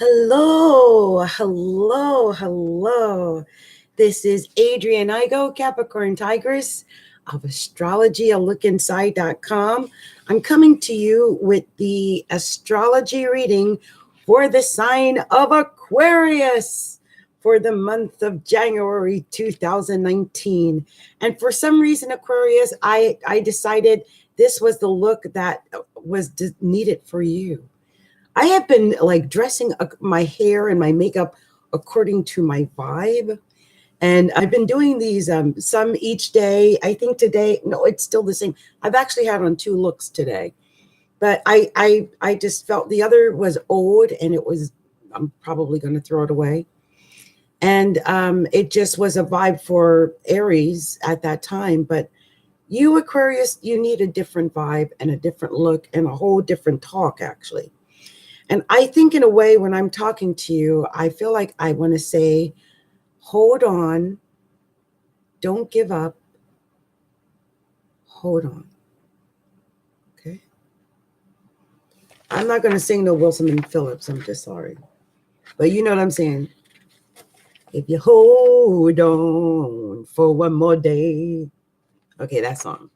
Hello, hello, hello. This is Adrienne Igo, Capricorntigress of astrology.com. I'm coming to you with the astrology reading for the sign of Aquarius for the month of January 2019. And for some reason, Aquarius, I decided this was the look that was needed for you. I have been like dressing my hair and my makeup according to my vibe. And I've been doing these some each day. I think today, no, it's still the same. I've actually had on 2 looks today. But I just felt the other was old and I'm probably going to throw it away. And it just was a vibe for Aries at that time. But you, Aquarius, you need a different vibe and a different look and a whole different talk, actually. And I think in a way, when I'm talking to you, I feel like I want to say, hold on, don't give up, hold on. Okay? I'm not going to sing no Wilson and Phillips. I'm just sorry. But you know what I'm saying. If you hold on for one more day. Okay, that song.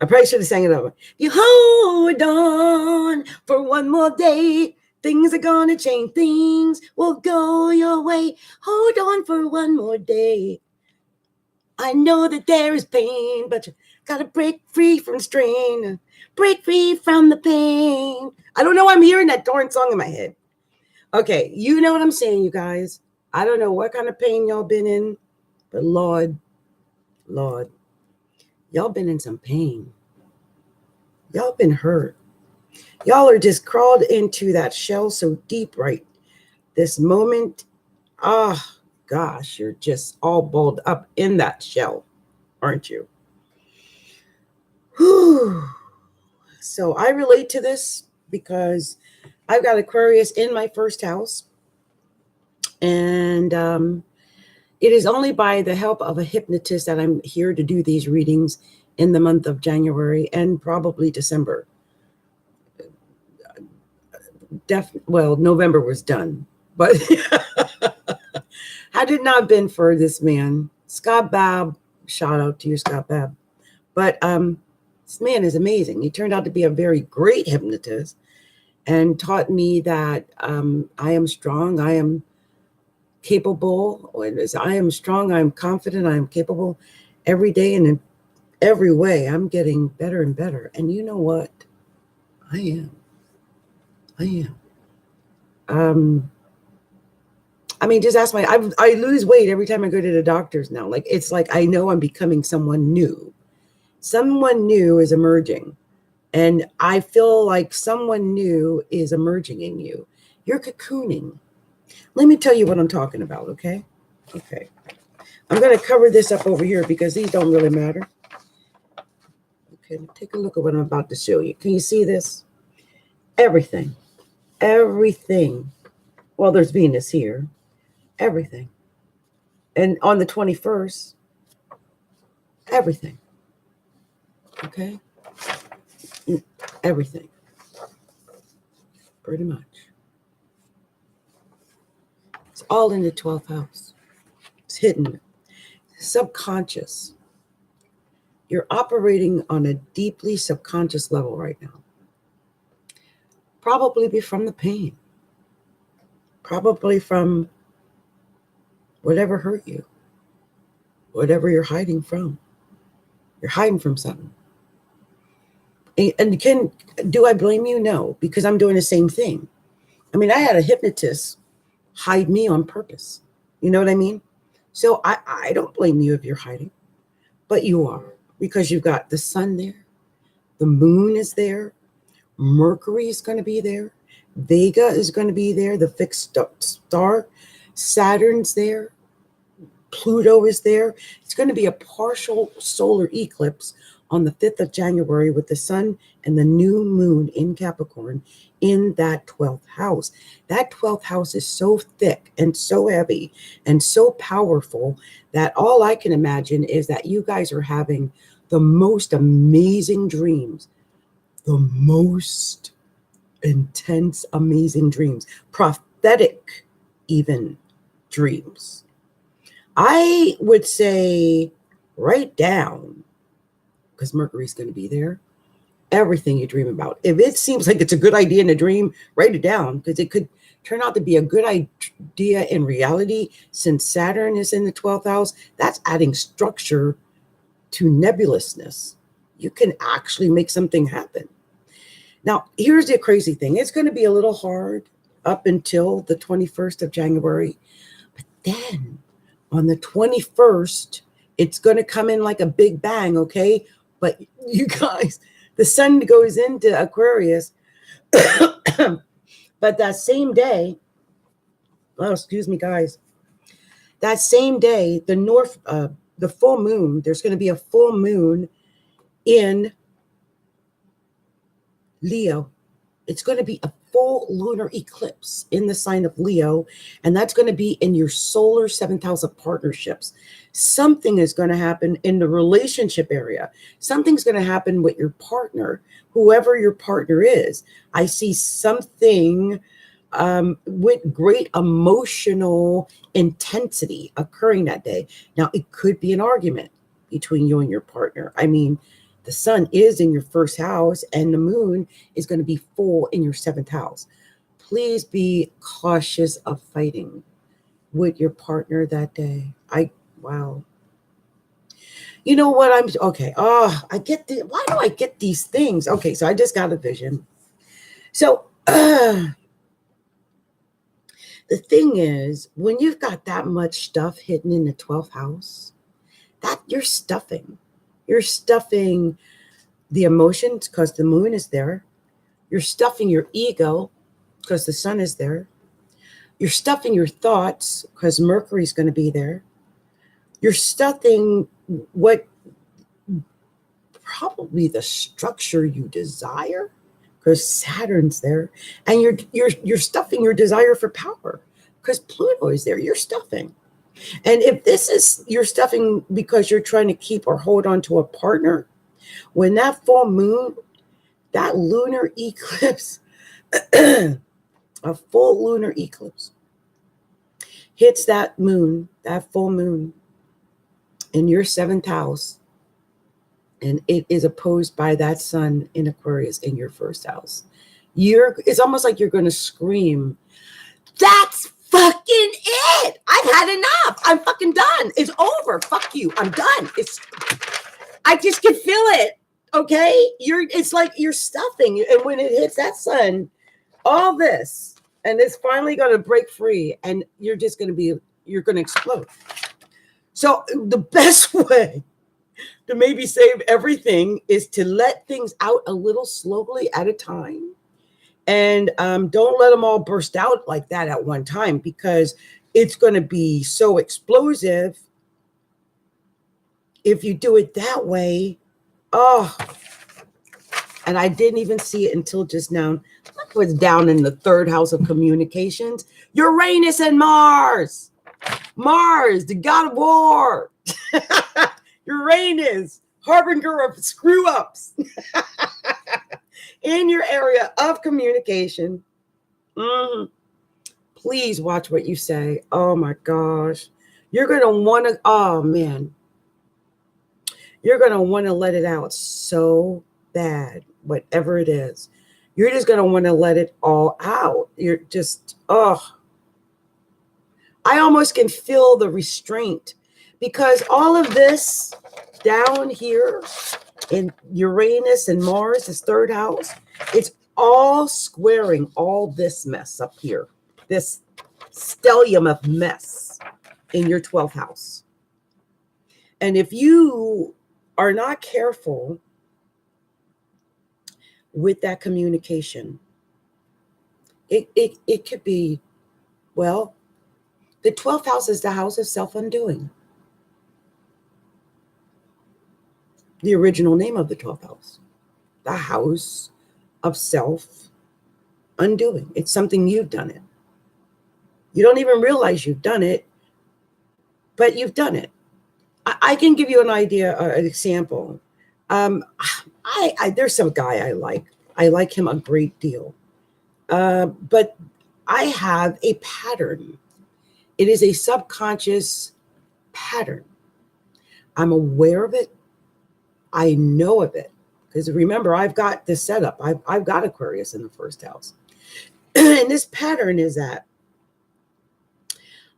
I probably should have sang it over. You hold on for one more day. Things are gonna change. Things will go your way. Hold on for one more day. I know that there is pain, but you gotta break free from strain. Break free from the pain. I don't know why I'm hearing that darn song in my head. Okay, you know what I'm saying, you guys. I don't know what kind of pain y'all been in, but Lord, y'all been in some pain. Y'all been hurt. Y'all are just crawled into that shell so deep right this moment. Oh, gosh, you're just all balled up in that shell, aren't you? Whew. So I relate to this because I've got Aquarius in my first house. And it is only by the help of a hypnotist that I'm here to do these readings in the month of January and probably December. November was done, but had it not been for this man, Scott Babb, shout out to you, Scott Babb. But this man is amazing. He turned out to be a very great hypnotist and taught me that I am strong, I am capable. I am strong, I am confident, I am capable every day and in every way. I'm getting better and better. And you know what? I am. I mean, just ask I lose weight every time I go to the doctors now. Like, it's like I know I'm becoming someone new. Someone new is emerging. And I feel like someone new is emerging in you. You're cocooning. Let me tell you what I'm talking about, okay? Okay. I'm going to cover this up over here because these don't really matter. Okay, take a look at what I'm about to show you. Can you see this? Everything. Well, there's Venus here. Everything. And on the 21st, everything. Okay? Everything. Pretty much. It's all in the 12th house. It's hidden. Subconscious. You're operating on a deeply subconscious level right now. Probably from the pain. Probably from whatever hurt you. Whatever you're hiding from. You're hiding from something. And do I blame you? No, because I'm doing the same thing. I mean, I had a hypnotist hide me on purpose. You know what I mean? So I don't blame you if you're hiding, but you are, because you've got the sun there, the moon is there, Mercury is going to be there, Vega is going to be there, the fixed star, Saturn's there, Pluto is there. It's going to be a partial solar eclipse on the 5th of January with the sun and the new moon in Capricorn in that 12th house. That 12th house is so thick and so heavy and so powerful that all I can imagine is that you guys are having the most amazing dreams. The most intense, amazing dreams, prophetic even dreams. I would say write down, because Mercury's going to be there, everything you dream about. If it seems like it's a good idea in a dream, write it down, because it could turn out to be a good idea in reality. Since Saturn is in the 12th house, that's adding structure to nebulousness. You can actually make something happen. Now, here's the crazy thing. It's going to be a little hard up until the 21st of January. But then on the 21st, it's going to come in like a big bang, okay? But you guys, the sun goes into Aquarius. But that same day, oh, excuse me, guys. That same day, the full moon, there's going to be a full moon in Leo. It's going to be a full lunar eclipse in the sign of Leo, and that's going to be in your solar 7th house of partnerships. Something is going to happen in the relationship area. Something's going to happen with your partner, whoever your partner is. I see something with great emotional intensity occurring that day. Now, it could be an argument between you and your partner. I mean, the sun is in your 1st house and the moon is going to be full in your 7th house. Please be cautious of fighting with your partner that day. Wow. You know what? Okay. Oh, why do I get these things? Okay. So I just got a vision. So, the thing is, when you've got that much stuff hidden in the 12th house, that you're stuffing. You're stuffing the emotions because the moon is there. You're stuffing your ego because the sun is there. You're stuffing your thoughts because Mercury's going to be there. You're stuffing what probably the structure you desire because Saturn's there, and you're stuffing your desire for power because Pluto is there. You're stuffing. And if this is you're stuffing because you're trying to keep or hold on to a partner, when that full moon, that lunar eclipse, a full lunar eclipse hits that full moon in your 7th house, and it is opposed by that sun in Aquarius in your 1st house. It's almost like you're going to scream, "That's fucking it! I've had enough. I'm fucking done. It's over. Fuck you. I'm done." I just can feel it. Okay, it's like you're stuffing, and when it hits that sun, all this, and it's finally going to break free, and you're going to explode. So the best way to maybe save everything is to let things out a little slowly at a time, and don't let them all burst out like that at one time, because it's going to be so explosive if you do it that way. Oh. And I didn't even see it until just now. Look what's down in the 3rd house of communications. Uranus and Mars. Mars, the god of war. Uranus, harbinger of screw-ups. In your area of communication. Please watch what you say. Oh my gosh. You're going to want to, oh man. You're going to want to let it out so bad. Whatever it is, you're just going to want to let it all out. You're just, I almost can feel the restraint, because all of this down here in Uranus and Mars, his 3rd house, it's all squaring all this mess up here, this stellium of mess in your 12th house. And if you are not careful with that communication, it could be, well, the 12th house is the house of self-undoing. The original name of the 12th house, the house of self-undoing. It's something you've done it. You don't even realize you've done it, but you've done it. I can give you an idea, an example. There's some guy I like. I like him a great deal. But I have a pattern. It is a subconscious pattern. I'm aware of it. I know of it. Because remember, I've got this setup. I've got Aquarius in the first house. And this pattern is that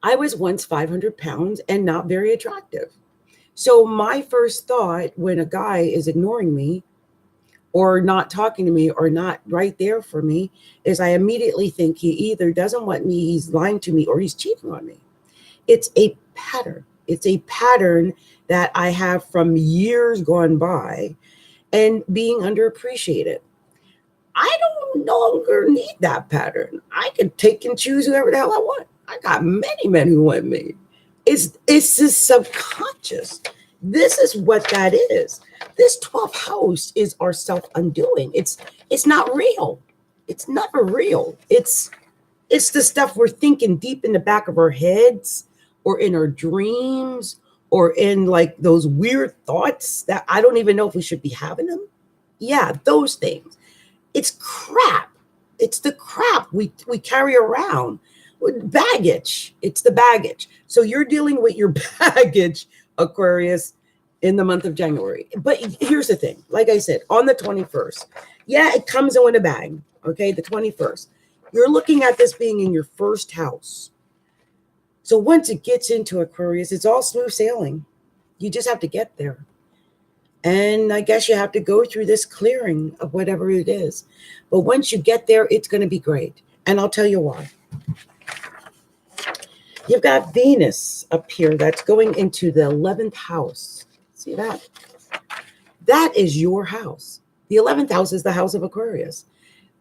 I was once 500 pounds and not very attractive. So my first thought when a guy is ignoring me or not talking to me or not right there for me is I immediately think he either doesn't want me, he's lying to me, or he's cheating on me. It's a pattern. It's a pattern that I have from years gone by and being underappreciated. I don't no longer need that pattern. I can take and choose whoever the hell I want. I got many men who want me. It's this subconscious. This is what that is. This 12th house is our self-undoing. It's not real. It's never real. It's the stuff we're thinking deep in the back of our heads or in our dreams or in like those weird thoughts that I don't even know if we should be having them. Yeah, those things. It's crap. It's the crap we carry around. Baggage. It's the baggage. So you're dealing with your baggage, Aquarius, in the month of January. But here's the thing. Like I said, on the 21st, yeah, it comes in with a bang. Okay, the 21st. You're looking at this being in your first house. So once it gets into Aquarius, it's all smooth sailing. You just have to get there. And I guess you have to go through this clearing of whatever it is. But once you get there, it's going to be great. And I'll tell you why. You've got Venus up here that's going into the 11th house. See that? That is your house. The 11th house is the house of Aquarius.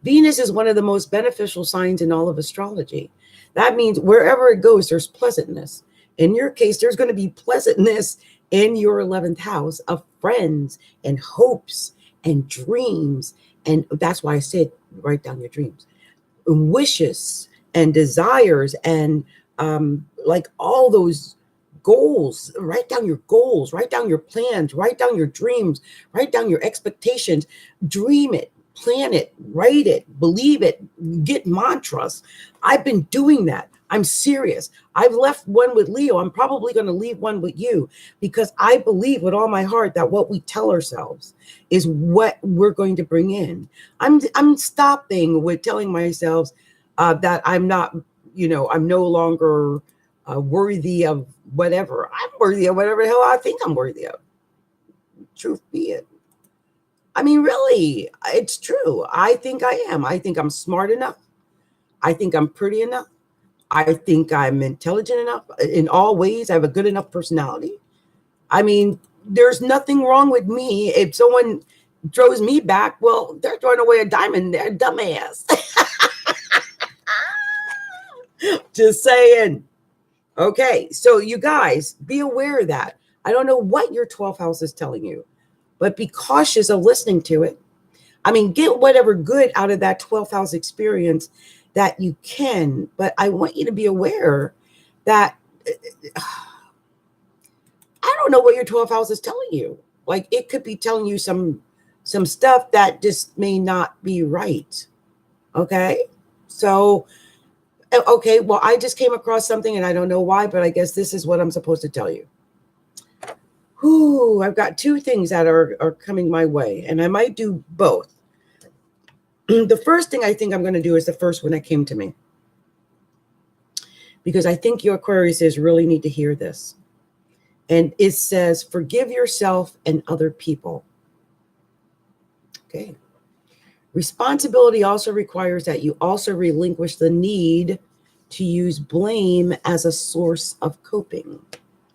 Venus is one of the most beneficial signs in all of astrology. That means wherever it goes, there's pleasantness. In your case, there's going to be pleasantness in your 11th house of friends and hopes and dreams. And that's why I said, write down your dreams, wishes and desires and like all those goals. Write down your goals, write down your plans, write down your dreams, write down your expectations, dream it, plan it, write it, believe it, get mantras. I've been doing that. I'm serious. I've left one with Leo. I'm probably going to leave one with you because I believe with all my heart that what we tell ourselves is what we're going to bring in. I'm stopping with telling myself that I'm not, I'm no longer worthy of whatever. I'm worthy of whatever the hell I think I'm worthy of. Truth be it. I mean, really, it's true. I think I am. I think I'm smart enough. I think I'm pretty enough. I think I'm intelligent enough in all ways. I have a good enough personality. I mean, there's nothing wrong with me. If someone throws me back, well, they're throwing away a diamond. They're dumbass. Just saying. Okay, so you guys, be aware of that. I don't know what your 12th house is telling you, but be cautious of listening to it. I mean, get whatever good out of that 12th house experience that you can, but I want you to be aware that I don't know what your 12th house is telling you. Like it could be telling you some stuff that just may not be right. Okay. So, okay. Well, I just came across something and I don't know why, but I guess this is what I'm supposed to tell you. I've got two things that are coming my way and I might do both. The first thing I think I'm going to do is the first one that came to me. Because I think your Aquariuses really need to hear this. And it says, forgive yourself and other people. Okay. Responsibility also requires that you also relinquish the need to use blame as a source of coping.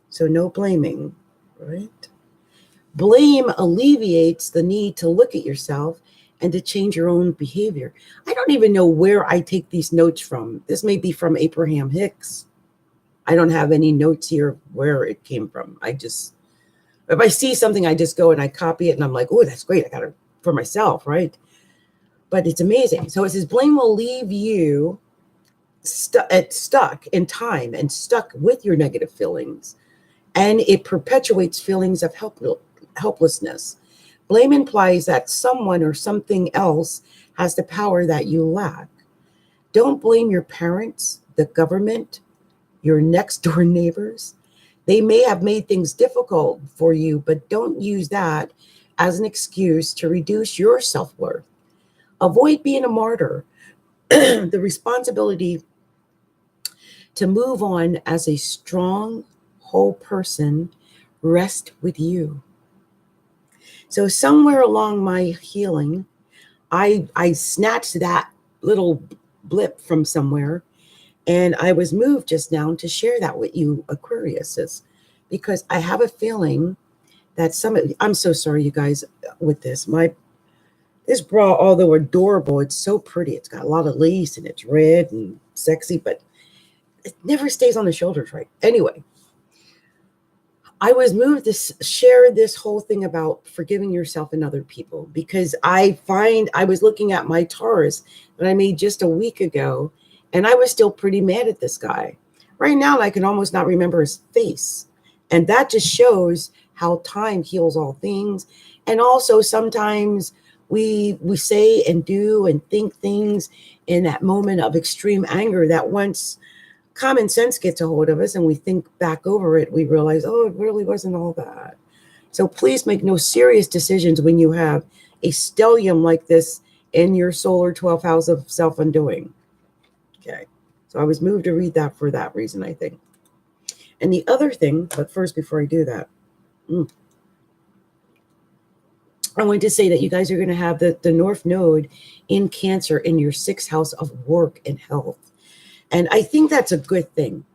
So no blaming, right? Blame alleviates the need to look at yourself and to change your own behavior. I don't even know where I take these notes from. This may be from Abraham Hicks. I don't have any notes here where it came from. If I see something, I just go and I copy it and I'm like, oh, that's great. I got it for myself, right? But it's amazing. So it says blame will leave you stuck in time and stuck with your negative feelings. And it perpetuates feelings of helplessness. Blame implies that someone or something else has the power that you lack. Don't blame your parents, the government, your next door neighbors. They may have made things difficult for you, but don't use that as an excuse to reduce your self worth. Avoid being a martyr. The responsibility to move on as a strong, whole person rests with you. So, somewhere along my healing, I snatched that little blip from somewhere, and I was moved just now to share that with you, Aquariuses, because I have a feeling that I'm so sorry, you guys, with this. This bra, although adorable, it's so pretty. It's got a lot of lace and it's red and sexy, but it never stays on the shoulders right. Anyway, I was moved to share this whole thing about forgiving yourself and other people because I was looking at my Taurus that I made just a week ago, and I was still pretty mad at this guy. Right now, I can almost not remember his face. And that just shows how time heals all things. And also sometimes we say and do and think things in that moment of extreme anger that once common sense gets a hold of us and we think back over it, we realize, oh, it really wasn't all that. So please make no serious decisions when you have a stellium like this in your solar 12th house of self-undoing. Okay. So I was moved to read that for that reason, I think. And the other thing, but first, before I do that, I want to say that you guys are going to have the North Node in Cancer in your 6th house of work and health. And I think that's a good thing.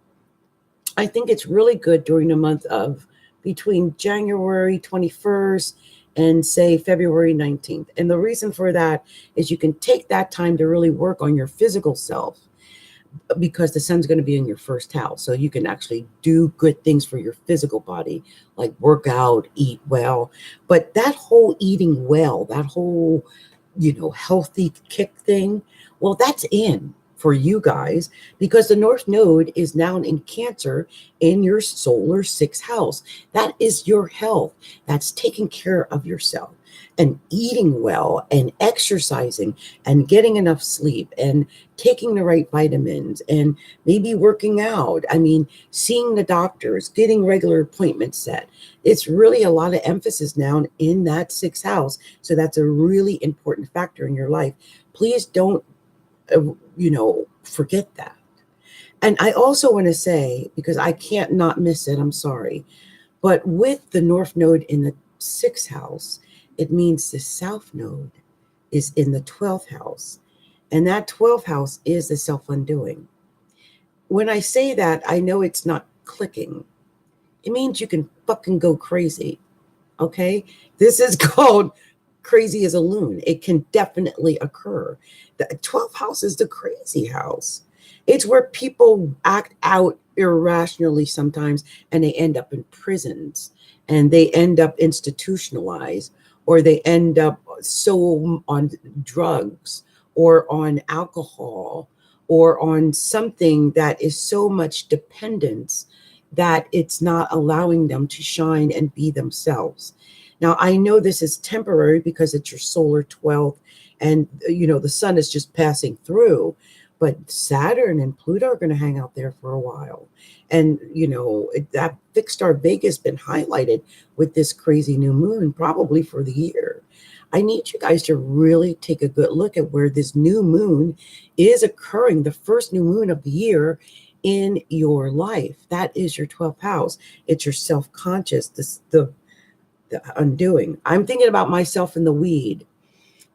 I think it's really good during the month of between January 21st and say February 19th. And the reason for that is you can take that time to really work on your physical self because the sun's going to be in your 1st house. So you can actually do good things for your physical body, like work out, eat well. But that whole eating well, that whole, healthy kick thing, well, that's in for you guys because the North Node is now in Cancer in your solar 6th house. That is your health. That's taking care of yourself and eating well and exercising and getting enough sleep and taking the right vitamins and maybe working out. I mean, seeing the doctors, getting regular appointments set. It's really a lot of emphasis now in that 6th house. So that's a really important factor in your life. Please don't forget that. And I also want to say, because I can't not miss it, I'm sorry, but with the North Node in the 6th house, it means the South Node is in the 12th house. And that 12th house is the self-undoing. When I say that, I know it's not clicking. It means you can fucking go crazy. Okay? This is called crazy as a loon. It can definitely occur. The 12th house is the crazy house. It's where people act out irrationally sometimes and they end up in prisons and they end up institutionalized or they end up so on drugs or on alcohol or on something that is so much dependence that it's not allowing them to shine and be themselves. Now, I know this is temporary because it's your solar 12th and, the sun is just passing through. But Saturn and Pluto are going to hang out there for a while. And, that fixed star Vega has been highlighted with this crazy new moon, probably for the year. I need you guys to really take a good look at where this new moon is occurring, the first new moon of the year in your life. That is your 12th house. It's your self-conscious, the undoing. I'm thinking about myself in the weed.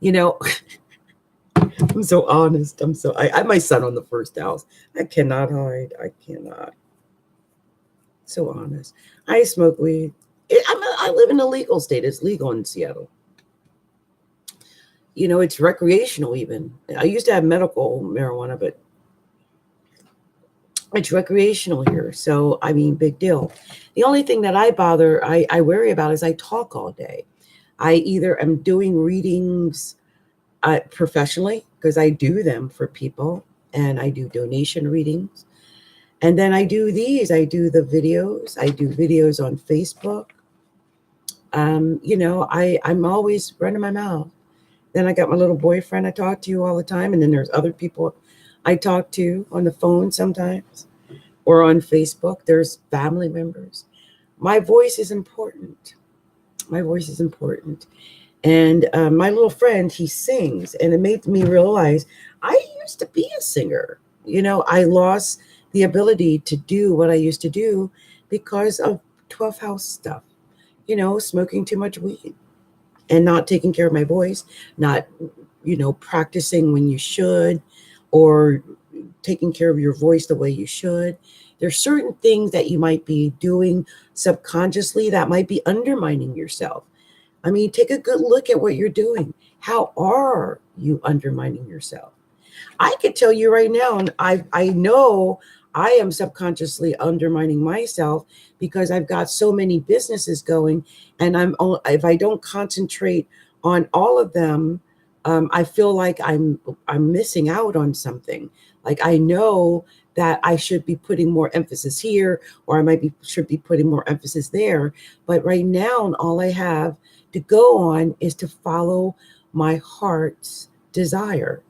I'm so honest. I have my son on the 1st house. I cannot hide. I cannot. So honest. I smoke weed. I live in a legal state. It's legal in Seattle. It's recreational even. I used to have medical marijuana, but it's recreational here. So, big deal. The only thing that I worry about is I talk all day. I either am doing readings professionally because I do them for people and I do donation readings. And then I do the videos. I do videos on Facebook. I'm always running my mouth. Then I got my little boyfriend I talk to all the time. And then there's other people I talk to on the phone sometimes or on Facebook. There's family members. My voice is important. My voice is important. And my little friend, he sings, and it made me realize I used to be a singer. You know, I lost the ability to do what I used to do because of 12th house stuff, you know, smoking too much weed and not taking care of my voice, not, you know, practicing when you should, or taking care of your voice the way you should. There's certain things that you might be doing subconsciously that might be undermining yourself. I mean, take a good look at what you're doing. How are you undermining yourself? I could tell you right now, and I know I am subconsciously undermining myself because I've got so many businesses going, and if I don't concentrate on all of them, I feel like I'm missing out on something. Like I know that I should be putting more emphasis here, or should be putting more emphasis there. But right now, all I have to go on is to follow my heart's desire.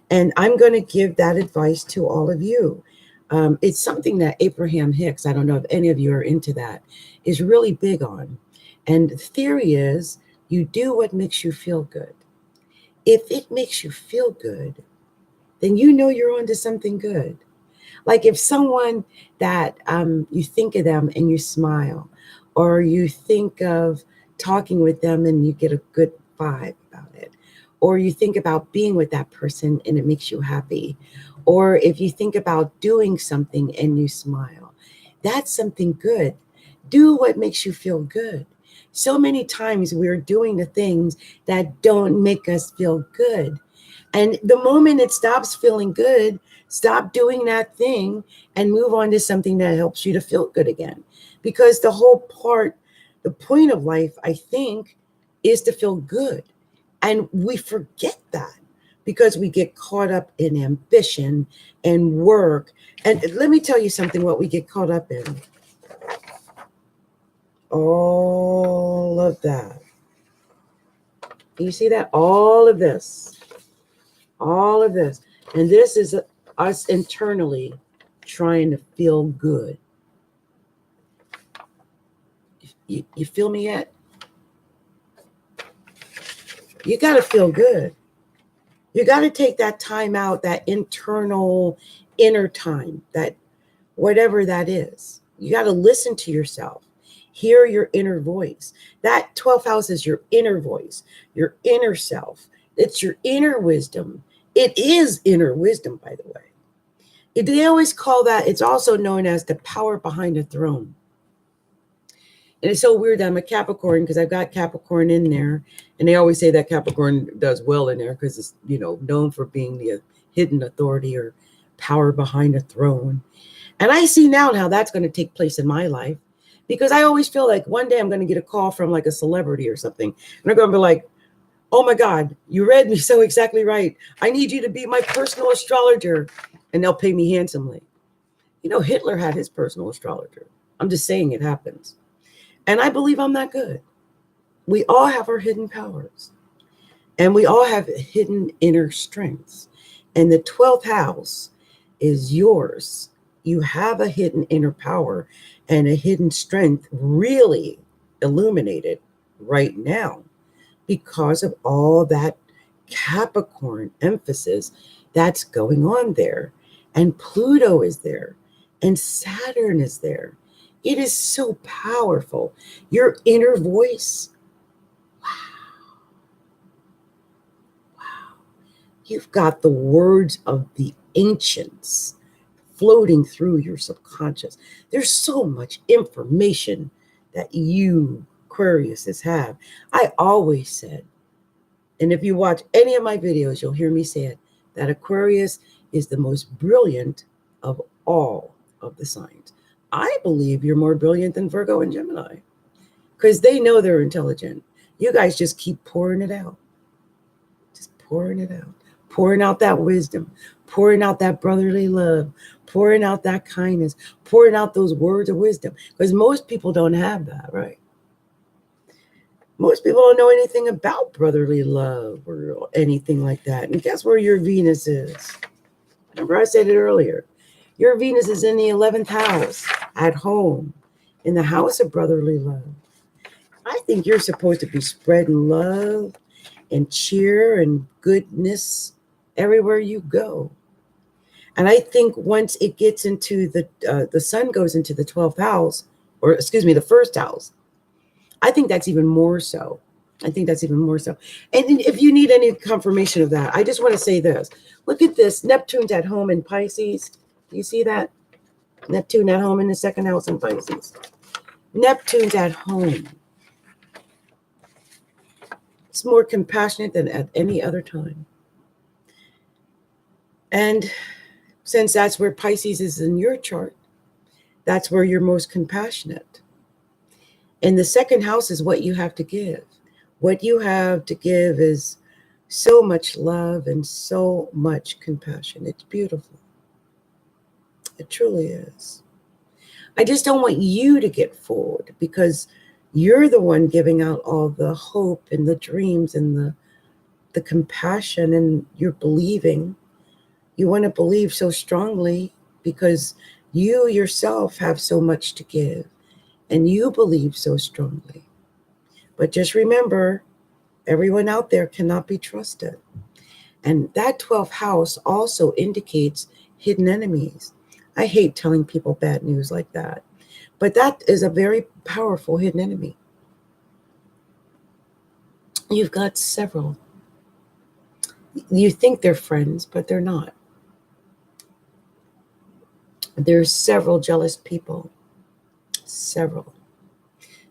And I'm going to give that advice to all of you. It's something that Abraham Hicks, I don't know if any of you are into that, is really big on. And the theory is you do what makes you feel good. If it makes you feel good, then you know you're onto something good. Like if someone that you think of them and you smile, or you think of talking with them and you get a good vibe about it, or you think about being with that person and it makes you happy, or if you think about doing something and you smile, that's something good. Do what makes you feel good. So many times we're doing the things that don't make us feel good. And the moment it stops feeling good, stop doing that thing and move on to something that helps you to feel good again. Because the point of life, I think, is to feel good. And we forget that because we get caught up in ambition and work. And let me tell you something what we get caught up in. All of that. You see that? All of this. All of this. And this is us internally trying to feel good. You feel me yet? You got to feel good. You got to take that time out, that internal inner time, that whatever that is. You got to listen to yourself. Hear your inner voice. That 12th house is your inner voice, your inner self. It's your inner wisdom. It is inner wisdom, by the way. They always call that, it's also known as the power behind the throne. And it's so weird that I'm a Capricorn because I've got Capricorn in there. And they always say that Capricorn does well in there because it's, you know, known for being the hidden authority or power behind the throne. And I see now how that's going to take place in my life because I always feel like one day I'm going to get a call from like a celebrity or something. And they're going to be like, oh my God, you read me so exactly right. I need you to be my personal astrologer. And they'll pay me handsomely. You know, Hitler had his personal astrologer. I'm just saying it happens. And I believe I'm that good. We all have our hidden powers. And we all have hidden inner strengths. And the 12th house is yours. You have a hidden inner power and a hidden strength really illuminated right now because of all that Capricorn emphasis that's going on there. And Pluto is there. And Saturn is there. It is so powerful. Your inner voice. Wow. Wow. You've got the words of the ancients floating through your subconscious. There's so much information that you Aquariuses have. I always said, and if you watch any of my videos, you'll hear me say it, that Aquarius is the most brilliant of all of the signs. I believe you're more brilliant than Virgo and Gemini because they know they're intelligent. You guys just keep pouring it out. Just pouring it out. Pouring out that wisdom. Pouring out that brotherly love. Pouring out that kindness. Pouring out those words of wisdom. Because most people don't have that, right? Most people don't know anything about brotherly love or anything like that. And guess where your Venus is? Remember I said it earlier. Your Venus is in the 11th house, at home, in the house of brotherly love. I think you're supposed to be spreading love and cheer and goodness everywhere you go. And I think once it gets into the sun goes into the 12th house, or excuse me, the first house, I think that's even more so. I think that's even more so. And if you need any confirmation of that, I just want to say this. Look at this. Neptune's at home in Pisces. Do you see that? Neptune at home in the second house in Pisces. Neptune's at home. It's more compassionate than at any other time. And since that's where Pisces is in your chart, that's where you're most compassionate. And the second house is what you have to give. What you have to give is so much love and so much compassion. It's beautiful. It truly is. I just don't want you to get fooled because you're the one giving out all the hope and the dreams and the compassion, and you're believing. You want to believe so strongly because you yourself have so much to give and you believe so strongly. But just remember, everyone out there cannot be trusted. And that 12th house also indicates hidden enemies. I hate telling people bad news like that, but that is a very powerful hidden enemy. You've got several. You think they're friends, but they're not. There's several jealous people. Several.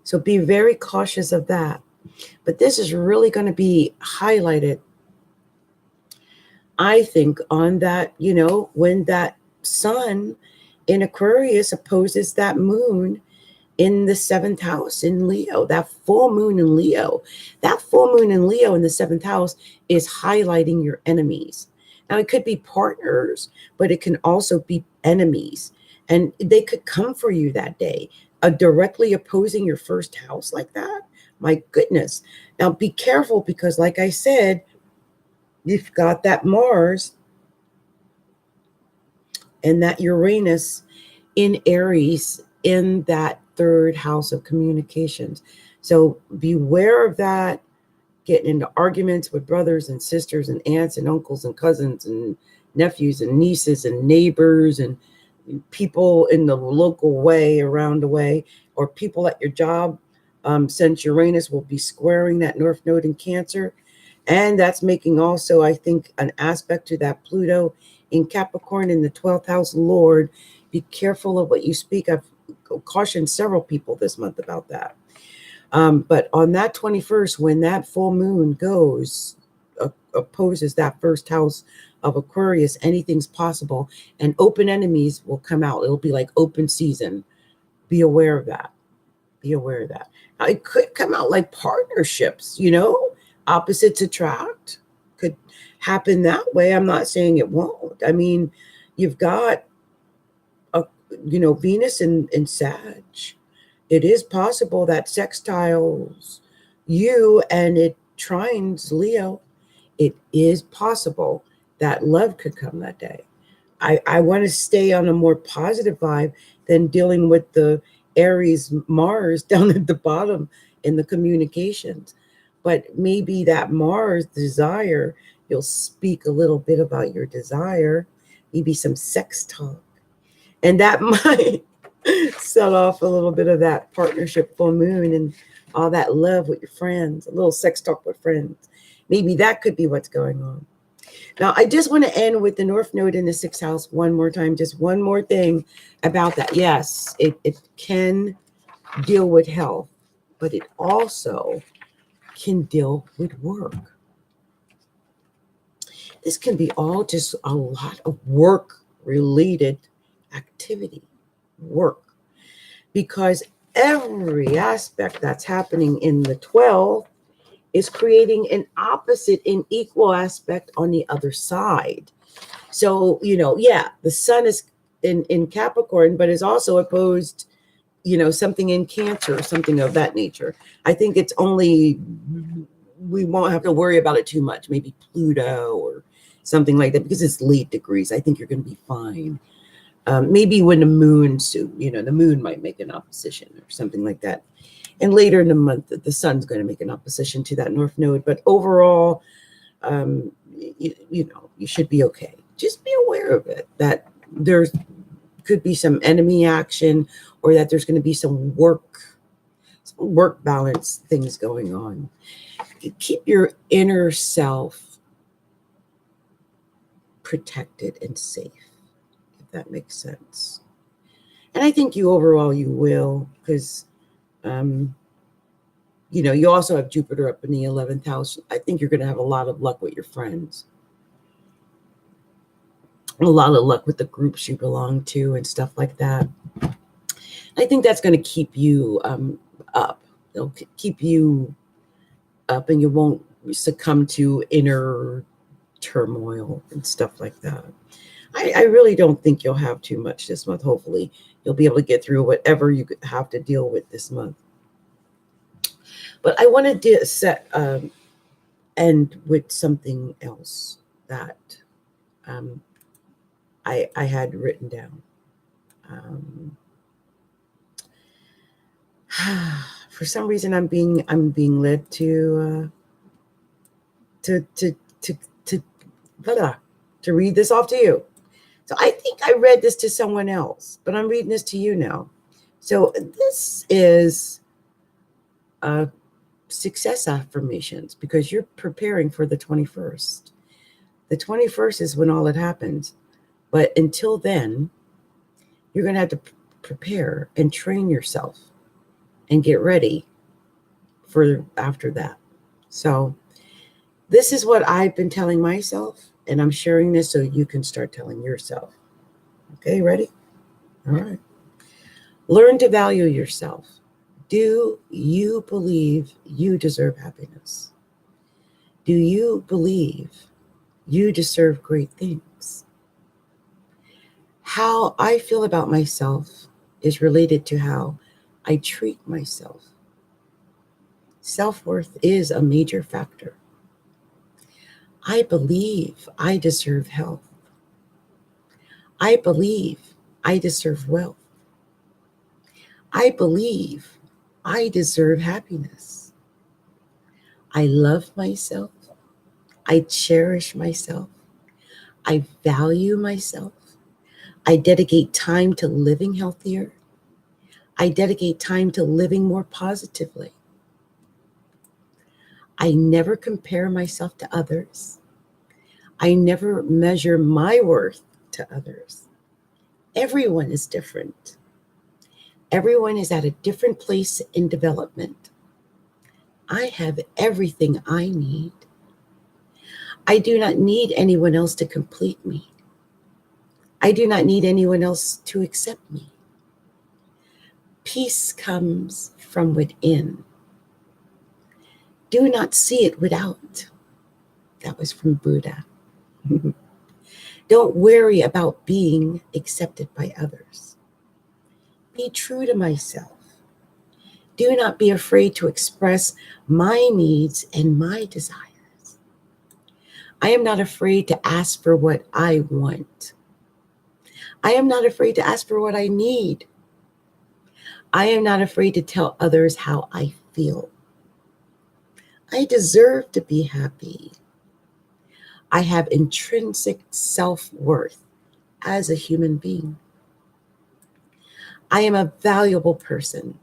So be very cautious of that. But this is really going to be highlighted, I think, on that, when that sun in Aquarius opposes that moon in the 7th house in Leo, that full moon in Leo. That full moon in Leo in the 7th house is highlighting your enemies. Now, it could be partners, but it can also be enemies. And they could come for you that day, directly opposing your first house like that. My goodness. Now, be careful because, like I said, you've got that Mars and that Uranus in Aries in that 3rd house of communications. So beware of that, getting into arguments with brothers and sisters and aunts and uncles and cousins and nephews and nieces and neighbors and people in the local way, around the way, or people at your job, since Uranus will be squaring that North Node in Cancer. And that's making also, I think, an aspect to that Pluto in Capricorn in the 12th house Lord. Be careful of what you speak. I've cautioned several people this month about that. But on that 21st, when that full moon goes, opposes that first house of Aquarius, anything's possible. And open enemies will come out. It'll be like open season. Be aware of that. Be aware of that. Now, it could come out like partnerships, opposites attract. Could happen that way. I'm not saying it won't. I mean, you've got Venus in Sag. It is possible that sextiles you and it trines Leo. It is possible that love could come that day. I want to stay on a more positive vibe than dealing with the Aries Mars down at the bottom in the communications. But maybe that Mars desire, you'll speak a little bit about your desire, maybe some sex talk. And that might set off a little bit of that partnership full moon and all that love with your friends, a little sex talk with friends. Maybe that could be what's going on. Now, I just want to end with the North Node in the 6th house one more time. Just one more thing about that. Yes, it can deal with health, but it also can deal with work. This can be all just a lot of work-related activity, work, because every aspect that's happening in the 12 is creating an opposite and equal aspect on the other side. So, the sun is in Capricorn, but is also opposed, something in Cancer or something of that nature. I think it's only, we won't have to worry about it too much. Maybe Pluto or something like that, because it's late degrees. I think you're going to be fine. Maybe when the moon, the moon might make an opposition or something like that. And later in the month, the sun's going to make an opposition to that north node. But overall, you should be okay. Just be aware of it, that there could be some enemy action, or that there's going to be some work balance things going on. Keep your inner self protected and safe, if that makes sense. And I think you will, because you also have Jupiter up in the 11th house. I think you're going to have a lot of luck with your friends, a lot of luck with the groups you belong to and stuff like that. I think that's going to keep you up. It'll keep you up, and you won't succumb to inner turmoil and stuff like that. I really don't think you'll have too much this month. Hopefully, you'll be able to get through whatever you have to deal with this month. But I wanted to end with something else that I had written down. For some reason, I'm being led to read this off to you. So I think I read this to someone else, but I'm reading this to you now. So this is success affirmations, because you're preparing for the 21st. The 21st is when all it happens. But until then, you're going to have to prepare and train yourself and get ready for after that. So this is what I've been telling myself, and I'm sharing this so you can start telling yourself. Okay, ready? All right. Learn to value yourself. Do you believe you deserve happiness? Do you believe you deserve great things? How I feel about myself is related to how I treat myself. Self-worth is a major factor. I believe I deserve health. I believe I deserve wealth. I believe I deserve happiness. I love myself. I cherish myself. I value myself. I dedicate time to living healthier. I dedicate time to living more positively. I never compare myself to others. I never measure my worth to others. Everyone is different. Everyone is at a different place in development. I have everything I need. I do not need anyone else to complete me. I do not need anyone else to accept me. Peace comes from within. Do not see it without. That was from Buddha. Don't worry about being accepted by others. Be true to myself. Do not be afraid to express my needs and my desires. I am not afraid to ask for what I want. I am not afraid to ask for what I need. I am not afraid to tell others how I feel. I deserve to be happy. I have intrinsic self-worth as a human being. I am a valuable person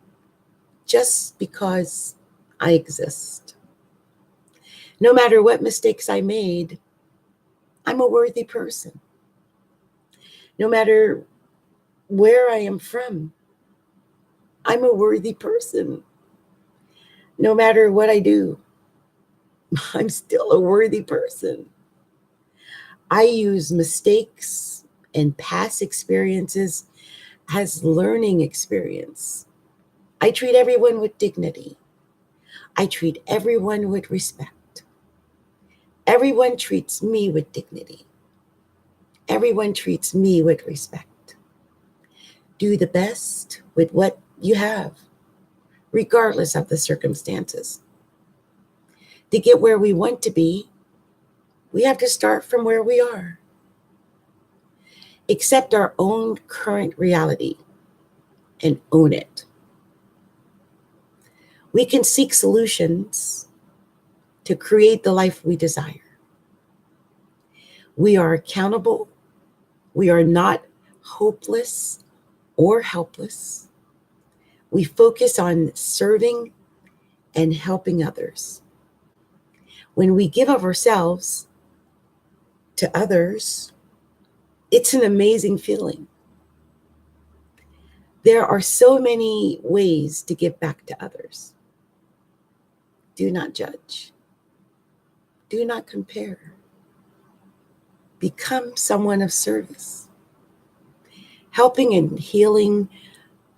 just because I exist. No matter what mistakes I made, I'm a worthy person. No matter where I am from, I'm a worthy person. No matter what I do, I'm still a worthy person. I use mistakes and past experiences as learning experience. I treat everyone with dignity. I treat everyone with respect. Everyone treats me with dignity. Everyone treats me with respect. Do the best with what you have, regardless of the circumstances. To get where we want to be, We have to start from where we are. Accept our own current reality and own it. We can seek solutions to create the life we desire. We are accountable. We are not hopeless or helpless. We focus on serving and helping others. When we give of ourselves to others, it's an amazing feeling. There are so many ways to give back to others. Do not judge. Do not compare. Become someone of service. Helping and healing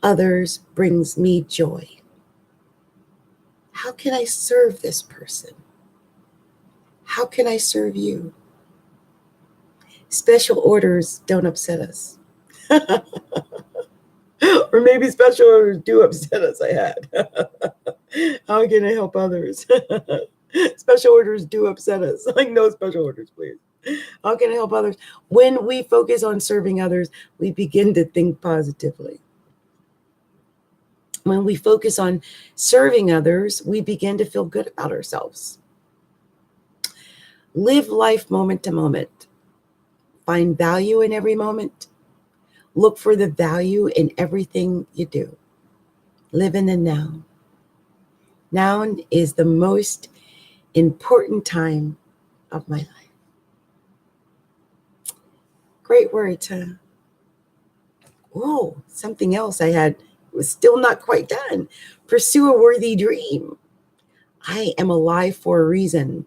others brings me joy. How can I serve this person? How can I serve you? Special orders don't upset us. Or maybe special orders do upset us. I had. How can I help others? Special orders do upset us. Like, no special orders, please. How can I help others? When we focus on serving others, we begin to think positively. When we focus on serving others, we begin to feel good about ourselves. Live life moment to moment. Find value in every moment. Look for the value in everything you do. Live in the now. Now is the most important time of my life. Great words, huh? Oh, something else I had was still not quite done. Pursue a worthy dream. I am alive for a reason.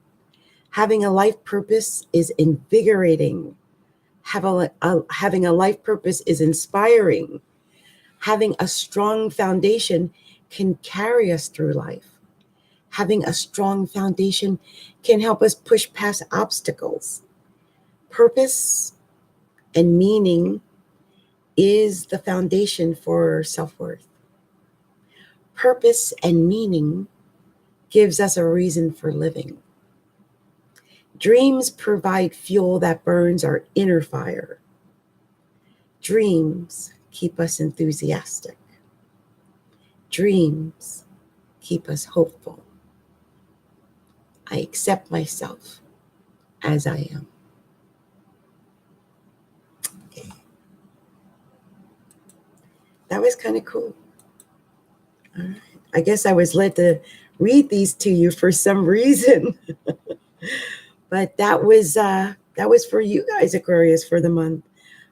Having a life purpose is invigorating. Having a life purpose is inspiring. Having a strong foundation can carry us through life. Having a strong foundation can help us push past obstacles. Purpose and meaning is the foundation for self-worth. Purpose and meaning gives us a reason for living. Dreams provide fuel that burns our inner fire. Dreams keep us enthusiastic. Dreams keep us hopeful. I accept myself as I am. Okay. That was kind of cool. All right. I guess I was led to read these to you for some reason. But that was for you guys, Aquarius, for the month.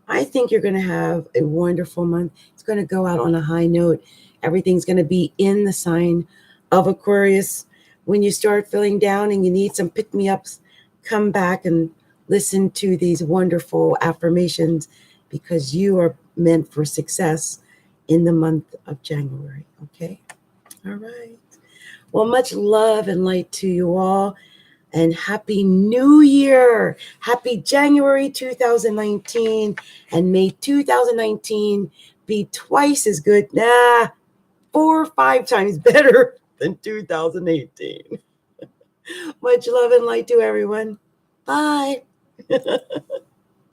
I think you're going to have a wonderful month. It's going to go out on a high note. Everything's going to be in the sign of Aquarius. When you start feeling down and you need some pick-me-ups, come back and listen to these wonderful affirmations, because you are meant for success in the month of January. Okay? All right. Well, much love and light to you all. And Happy New Year. Happy January 2019. And may 2019 be twice as good, 4 or 5 times better than 2018. Much love and light to everyone. Bye.